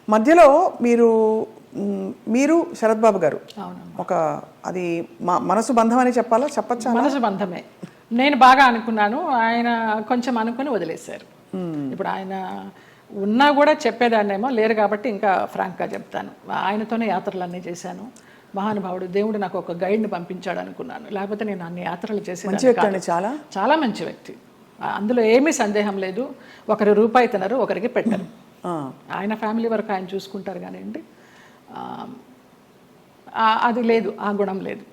మధ్యలో మీరు మీరు శరత్ బాబు గారు ఒక అది మనసు బంధం అని చెప్పాలా, చెప్పచ్చా? మనసు బంధమే. నేను బాగా అనుకున్నాను, ఆయన కొంచెం అనుకుని వదిలేశారు. ఇప్పుడు ఆయన ఉన్నా కూడా చెప్పేదాన్నేమో, లేరు కాబట్టి ఇంకా ఫ్రాంక్గా చెప్తాను. ఆయనతోనే యాత్రలన్నీ చేశాను. మహానుభావుడు, దేవుడు నాకు ఒక గైడ్ని పంపించాడు అనుకున్నాను, లేకపోతే నేను అన్ని యాత్రలు చేసేదాన్ని. చాలా చాలా మంచి వ్యక్తి, అందులో ఏమీ సందేహం లేదు. ఒకరి రూపాయి తినరు, ఒకరికి పెట్టరు. ఆయన ఫ్యామిలీ వరకు ఆయన చూసుకుంటారు కానివ్వండి, అది లేదు, ఆ గుణం లేదు.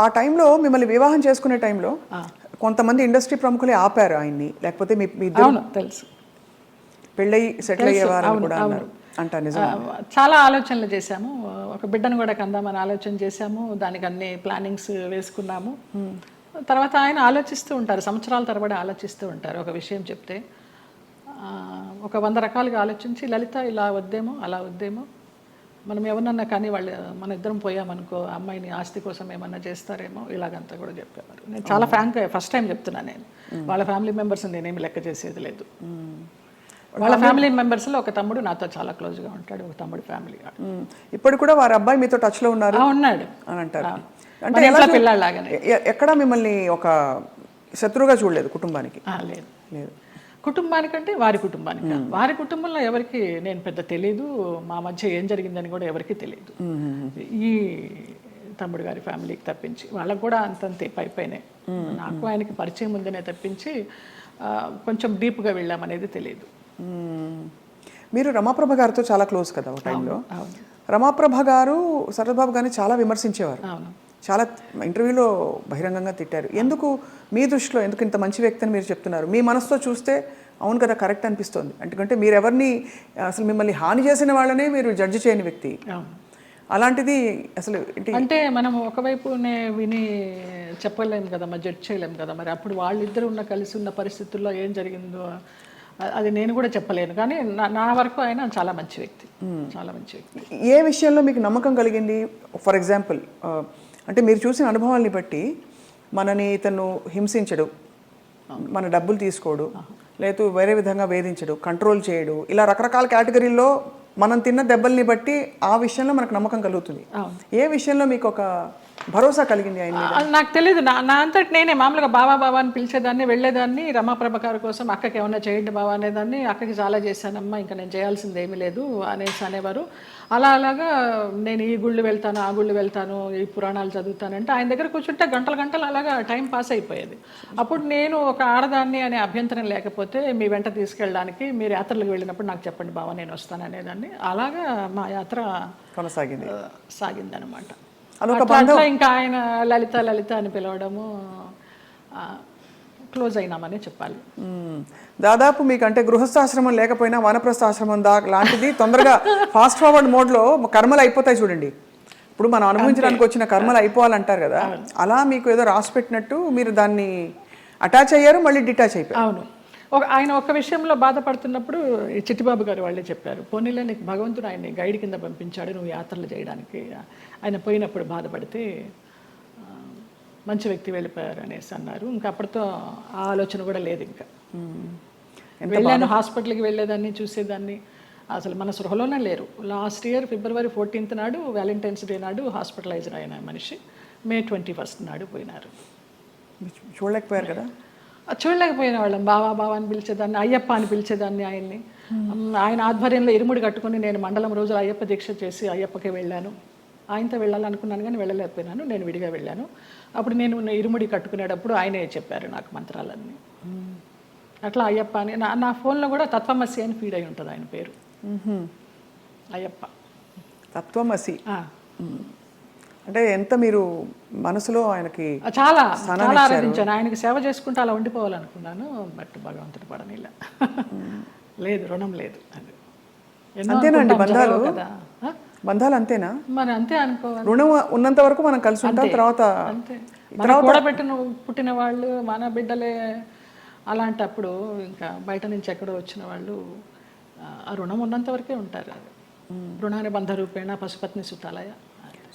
ఆ టైంలో మిమ్మల్ని వివాహం చేసుకునే టైంలో కొంతమంది ఇండస్ట్రీ ప్రముఖులే ఆపారు ఆయన్ని, లేకపోతే అవును తెలుసు, పెళ్ళయి సెటిల్ అయ్యేవారు కూడా అన్నారు అంట. చాలా ఆలోచనలు చేశాము, ఒక బిడ్డను కూడా కందామని ఆలోచన చేశాము, దానికి అన్ని ప్లానింగ్స్ వేసుకున్నాము. తర్వాత ఆయన ఆలోచిస్తూ ఉంటారు, సంవత్సరాల తరబడి ఆలోచిస్తూ ఉంటారు. ఒక విషయం చెప్తే ఒక 100 రకాలుగా ఆలోచించి, లలిత ఇలా వద్దేమో, అలా వద్దేమో, మనం ఎవరన్నా కానీ వాళ్ళు మన ఇద్దరం పోయామనుకో అమ్మాయిని ఆస్తి కోసం ఏమన్నా చేస్తారేమో, ఇలాగంతా కూడా చెప్పేవారు. నేను చాలా ఫ్రాంక్గా ఫస్ట్ టైం చెప్తున్నాను. నేను వాళ్ళ ఫ్యామిలీ మెంబర్స్ నేనేమి లెక్క చేసేది లేదు. వాళ్ళ ఫ్యామిలీ మెంబర్స్లో ఒక తమ్ముడు నాతో చాలా క్లోజ్గా ఉంటాడు, ఒక తమ్ముడు ఫ్యామిలీ. ఇప్పుడు కూడా వారి అబ్బాయి మీతో టచ్లో ఉన్నారు ఉన్నాడు అని అంటారు. అంటే పిల్లలాగానే. ఎక్కడ మిమ్మల్ని ఒక శత్రువుగా చూడలేదు కుటుంబానికి? లేదు లేదు, కుటుంబానికంటే వారి కుటుంబానికి. వారి కుటుంబంలో ఎవరికి నేను పెద్ద తెలీదు, మా మధ్య ఏం జరిగిందని కూడా ఎవరికి తెలియదు. ఈ తమ్ముడు గారి ఫ్యామిలీకి తప్పించి వాళ్ళకు కూడా అంతంతే పైపైనే. నాకు ఆయనకి పరిచయం ఉందనే తప్పించి కొంచెం డీప్గా వెళ్ళామనేది తెలియదు. మీరు రమాప్రభ గారితో చాలా క్లోజ్ కదా ఒక టైంలో. రమాప్రభ గారు శరత్ బాబు గారిని చాలా విమర్శించేవారు, చాలా ఇంటర్వ్యూలో బహిరంగంగా తిట్టారు. ఎందుకు మీ దృష్టిలో ఎందుకు ఇంత మంచి వ్యక్తి అని మీరు చెప్తున్నారు? మీ మనసుతో చూస్తే అవును కదా, కరెక్ట్ అనిపిస్తుంది. ఎందుకంటే మీరు ఎవరిని అసలు మిమ్మల్ని హాని చేసిన వాళ్ళనే మీరు జడ్జి చేయని వ్యక్తి. అలాంటిది అసలు అంటే మనం ఒకవైపునే విని చెప్పలేము కదా, మరి జడ్జ్ చేయలేము కదా. మరి అప్పుడు వాళ్ళిద్దరు కలిసి ఉన్న పరిస్థితుల్లో ఏం జరిగిందో అది నేను కూడా చెప్పలేను. కానీ నా వరకు ఆయన చాలా మంచి వ్యక్తి, చాలా మంచి వ్యక్తి. ఏ విషయంలో మీకు నమ్మకం కలిగింది? ఫర్ ఎగ్జాంపుల్, అంటే మీరు చూసిన అనుభవాల్ని బట్టి మనని ఇతను హింసించడు, మన డబ్బులు తీసుకోడు, లేదు వేరే విధంగా వేధించడు, కంట్రోల్ చేయడు, ఇలా రకరకాల కేటగిరీల్లో మనం తిన్న దెబ్బల్ని బట్టి ఆ విషయంలో మనకు నమ్మకం కలుగుతుంది. ఏ విషయంలో మీకు ఒక భరోసా కలిగింది ఆయన? నాకు తెలియదు, నా అంతటి నేనే మామూలుగా బావా బావా అని పిలిచేదాన్ని, వెళ్ళేదాన్ని. రమాప్రభ గారి కోసం అక్కకి ఏమన్నా చేయండి బావా అనేదాన్ని. అక్కకి చాలా చేశానమ్మా, ఇంకా నేను చేయాల్సింది ఏమీ లేదు అనేవారు. అలాగా నేను ఈ గుళ్ళు వెళ్తాను, ఆ గుళ్ళు వెళ్తాను, ఈ పురాణాలు చదువుతానంటే ఆయన దగ్గర కూర్చుంటే గంటలు గంటలు అలాగా టైం పాస్ అయిపోయేది. అప్పుడు నేను ఒక ఆడదాన్ని అనే అభ్యంతరం లేకపోతే మీ వెంట తీసుకెళ్ళడానికి, మీరు యాత్రలకు వెళ్ళినప్పుడు నాకు చెప్పండి బావా, నేను వస్తాను అనేదాన్ని. అలాగా మా యాత్ర సాగిందనమాట. అట్లా ఇంకా ఆయన లలిత లలిత అని పిలవడము, క్లోజ్ అయినామని చెప్పాలి. దాదాపు మీకు అంటే గృహస్థాశ్రమం లేకపోయినా వానప్రస్థాశ్రమం లాంటిది తొందరగా ఫాస్ట్ ఫార్వర్డ్ మోడ్లో కర్మలు అయిపోతాయి చూడండి. ఇప్పుడు మనం అనుభవించడానికి వచ్చిన కర్మలు అయిపోవాలంటారు కదా, అలా మీకు ఏదో రాసి పెట్టినట్టు మీరు దాన్ని అటాచ్ అయ్యారు, మళ్ళీ డిటాచ్ అయిపోయారు. అవును, ఆయన ఒక విషయంలో బాధపడుతున్నప్పుడు చిట్టిబాబు గారు వాళ్ళే చెప్పారు, పోనీలే నీకు భగవంతుడు ఆయన్ని గైడ్ కింద పంపించాడు నువ్వు యాత్రలు చేయడానికి. ఆయన పోయినప్పుడు బాధపడితే మంచి వ్యక్తి వెళ్ళిపోయారు అనేసి అన్నారు. ఇంకా అప్పటితో ఆ ఆలోచన కూడా లేదు. ఇంకా వెళ్ళాను, హాస్పిటల్కి వెళ్ళేదాన్ని, చూసేదాన్ని, అసలు మన సృహలోనే లేరు. లాస్ట్ ఇయర్ February 14th నాడు, వ్యాలంటైన్స్ డే నాడు హాస్పిటలైజ్ అయిన మనిషి May 21st నాడు పోయినారు. చూడలేకపోయారు కదా? చూడలేకపోయిన వాళ్ళం. బావా బావా అని పిలిచేదాన్ని, అయ్యప్ప అని పిలిచేదాన్ని ఆయన్ని. ఆయన ఆధ్వర్యంలో ఇరుముడి కట్టుకుని నేను మండలం రోజులు అయ్యప్ప దీక్ష చేసి అయ్యప్పకే వెళ్ళాను. ఆయనతో వెళ్ళాలనుకున్నాను కానీ వెళ్ళలేకపోయినాను, నేను విడిగా వెళ్ళాను. అప్పుడు నేను ఇరుముడి కట్టుకునేటప్పుడు ఆయనే చెప్పారు నాకు మంత్రాలన్నీ. అట్లా అయ్యప్ప అని నా ఫోన్లో కూడా తత్వమసి అని ఫీడ్ అయి ఉంటుంది ఆయన పేరు, అయ్యప్ప తత్వమసి. అంటే ఎంత మీరు మనసులో ఆయనకి చాలా చాలా ఆరాధించాను. ఆయనకి సేవ చేసుకుంటూ అలా ఉండిపోవాలనుకున్నాను, బట్ భగవంతుడు పడనిలా. లేదు, రుణం లేదు. అది అంతేనండి బంధాలు కదా, బంధాలు అంతేనా? మరి అంతే అనుకోవాలి. రుణం ఉన్నంత వరకు మనం కలిసి ఉంటాం, తర్వాత కూడబెట్టిన పుట్టిన వాళ్ళు మన బిడ్డలే. అలాంటప్పుడు ఇంకా బయట నుంచి ఎక్కడో వచ్చిన వాళ్ళు ఆ రుణం ఉన్నంత వరకే ఉంటారు. అది రుణాన్ని బంధ రూపేణ పశుపత్ని సుతాలయ.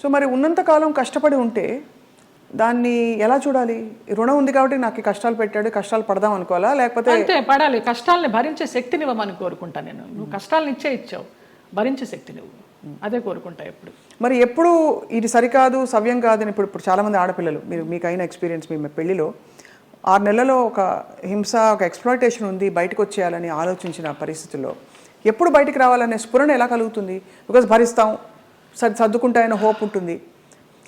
సో మరి ఉన్నంతకాలం కష్టపడి ఉంటే దాన్ని ఎలా చూడాలి? రుణం ఉంది కాబట్టి నాకు ఈ కష్టాలు పెట్టాడు, కష్టాలు పడదాం అనుకోవాలా, లేకపోతే అంతే పడాలి. కష్టాలని భరించే శక్తిని ఇవ్వమని కోరుకుంటా నేను. నువ్వు కష్టాలను ఇచ్చావు, భరించే శక్తి నువ్వు, అదే కోరుకుంటా ఎప్పుడు. మరి ఎప్పుడు ఇది సరికాదు, సవ్యం కాదని ఇప్పుడు చాలామంది ఆడపిల్లలు, మీకు అయిన ఎక్స్పీరియన్స్, మీ పెళ్లిలో 6 నెలలలో ఒక హింస, ఒక ఎక్స్ప్లాయిటేషన్ ఉంది, బయటకు వచ్చేయాలని ఆలోచించిన పరిస్థితుల్లో ఎప్పుడు బయటికి రావాలనే స్ఫురణ ఎలా కలుగుతుంది? బికాజ్ భరిస్తాం, సర్దుకుంటాయన్న హోప్ ఉంటుంది.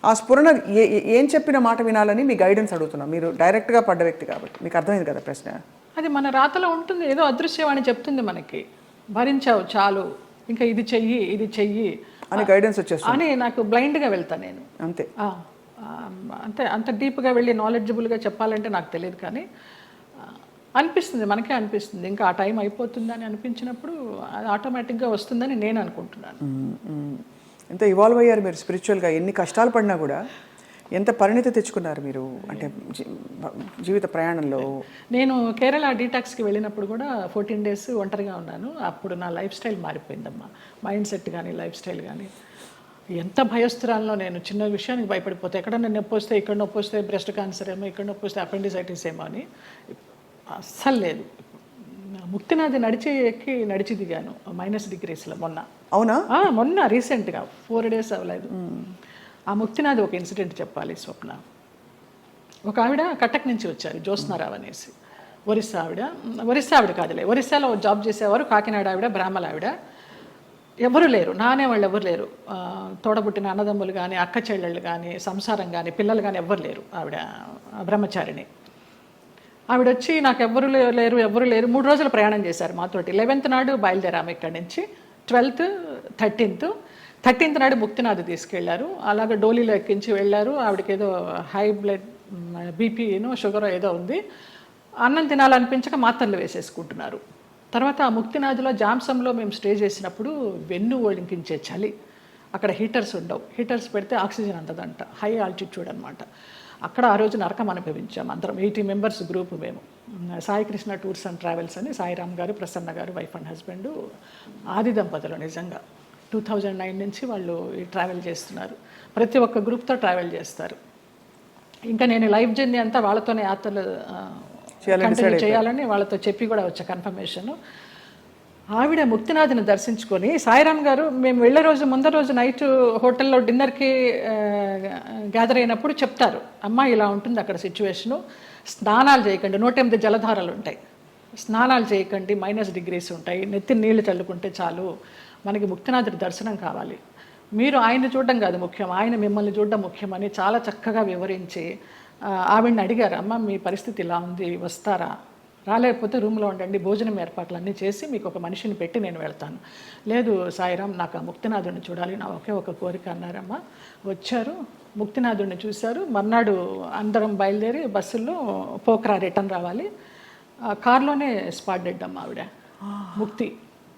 ఆ స్ఫురణ ఏం చెప్పిన మాట వినాలని మీ గైడెన్స్ అడుగుతున్నాం. మీరు డైరెక్ట్గా పడ్డ వ్యక్తి కాబట్టి మీకు అర్థమైంది కదా ప్రశ్న. అది మన రాతలో ఉంటుంది, ఏదో అదృశ్యవాణి చెప్తుంది మనకి, భరించావు చాలు, ఇంకా ఇది చెయ్యి అని గైడెన్స్ వచ్చేస్తుంది అని. నాకు బ్లైండ్గా వెళ్తాను నేను, అంతే. అంతే, అంత డీప్గా వెళ్ళి నాలెడ్జబుల్గా చెప్పాలంటే నాకు తెలియదు, కానీ అనిపిస్తుంది, మనకే అనిపిస్తుంది ఇంకా ఆ టైం అయిపోతుందని అనిపించినప్పుడు అది ఆటోమేటిక్గా వస్తుందని నేను అనుకుంటున్నాను. ఎంత ఇవాల్వ్ అయ్యారు మీరు స్పిరిచువల్గా, ఎన్ని కష్టాలు పడినా కూడా ఎంత పరిణితి తెచ్చుకున్నారు మీరు, అంటే జీవిత ప్రయాణంలో. నేను కేరళ డీటాక్స్కి వెళ్ళినప్పుడు కూడా 14 days ఒంటరిగా ఉన్నాను. అప్పుడు నా లైఫ్ స్టైల్ మారిపోయిందమ్మా, మైండ్ సెట్ కానీ లైఫ్ స్టైల్ కానీ. ఎంత భయస్తురాల్లో నేను, చిన్న విషయానికి భయపడిపోతే, ఎక్కడన్నా నొప్పి వస్తే, ఇక్కడ నొప్పి వస్తే బ్రెస్ట్ క్యాన్సర్ ఏమో, ఇక్కడ నొప్పి వస్తే అపెండిసైటిస్ ఏమో అని అస్సలు లేదు. ముక్తినాథ్ నడిచి దిగాను -degreesలో మొన్న. అవునా? మొన్న రీసెంట్గా 4 days అవ్వలేదు. ఆ ముక్తినాథ్ ఒక ఇన్సిడెంట్ చెప్పాలి స్వప్న. ఒక ఆవిడ కటక్ నుంచి వచ్చారు, జ్యోత్స్నారావు అనేసి, ఒరిస్సా ఆవిడ కాదులే, ఒరిస్సాలో జాబ్ చేసేవారు, కాకినాడ ఆవిడ, బ్రాహ్మణ ఆవిడ. ఎవరు లేరు, నానే వాళ్ళు ఎవరు లేరు, తోడబుట్టిన అన్నదమ్ములు కానీ, అక్క చెల్లెళ్ళు కానీ, సంసారం కానీ, పిల్లలు కానీ ఎవ్వరు లేరు. ఆవిడ బ్రహ్మచారిణి. ఆవిడ వచ్చి నాకు ఎవరు లేరు 3 రోజులు ప్రయాణం చేశారు మాతోటి. 11th నాడు బయలుదేరాము ఇక్కడి నుంచి, 12th, 13th నాడు ముక్తినాథ్ తీసుకెళ్లారు. అలాగే డోలీలో ఎక్కించి వెళ్ళారు. ఆవిడకి ఏదో హై బ్లడ్ బీపీనో షుగర్ ఏదో ఉంది. అన్నం తినాలనిపించక మాత్రలు వేసేసుకుంటున్నారు. తర్వాత ఆ ముక్తినాథ్లో జామ్సంలో మేము స్టే చేసినప్పుడు వెన్ను ఒలికించే చలి, అక్కడ హీటర్స్ ఉండవు, హీటర్స్ పెడితే ఆక్సిజన్ అందదంట, హై ఆల్టిట్యూడ్ అనమాట. అక్కడ ఆ రోజు నరకం అనుభవించాం అందరం, 80 members గ్రూప్ మేము. Sai Krishna tours and travels అని సాయిరామ్ గారు, ప్రసన్న గారు, వైఫ్ అండ్ హస్బెండ్, ఆది దంపతులు. నిజంగా 2009 నుంచి వాళ్ళు ఈ ట్రావెల్ చేస్తున్నారు. ప్రతి ఒక్క గ్రూప్తో ట్రావెల్ చేస్తారు. ఇంకా నేను లైఫ్ జర్నీ అంతా వాళ్ళతోనే యాత్రలు కంటిన్యూ చేయాలని వాళ్ళతో చెప్పి కూడా వచ్చా కన్ఫర్మేషన్. ఆవిడ ముక్తినాథ్ని దర్శించుకొని, సాయిరామ్ గారు మేము వెళ్ళే రోజు ముందర రోజు నైట్ హోటల్లో డిన్నర్కి గ్యాదర్ అయినప్పుడు చెప్తారు, అమ్మ ఇలా ఉంటుంది అక్కడ సిచ్యువేషను, స్నానాలు చేయకండి, 108 జలధారలు ఉంటాయి, స్నానాలు చేయకండి, -degrees ఉంటాయి, నెత్తి నీళ్లు చల్లుకుంటే చాలు, మనకి ముక్తినాథుడి దర్శనం కావాలి, మీరు ఆయన్ని చూడడం కాదు ముఖ్యం, ఆయన మిమ్మల్ని చూడడం ముఖ్యమని చాలా చక్కగా వివరించి ఆవిడని అడిగారు, అమ్మ మీ పరిస్థితి ఇలా ఉంది, వస్తారా, రాలేకపోతే రూమ్లో ఉండండి, భోజనం ఏర్పాట్లన్నీ చేసి మీకు ఒక మనిషిని పెట్టి నేను వెళ్తాను. లేదు సాయిరామ్, నాకు ఆ ముక్తినాథుడిని చూడాలి, నా ఒకే ఒక కోరిక అన్నారమ్మ. వచ్చారు, ముక్తినాథుడిని చూశారు. మర్నాడు అందరం బయలుదేరి బస్సుల్లో పోఖ్రా రిటర్న్ రావాలి. కార్లోనే స్పాట్ డెడ్ అమ్మ ఆవిడ, ముక్తి.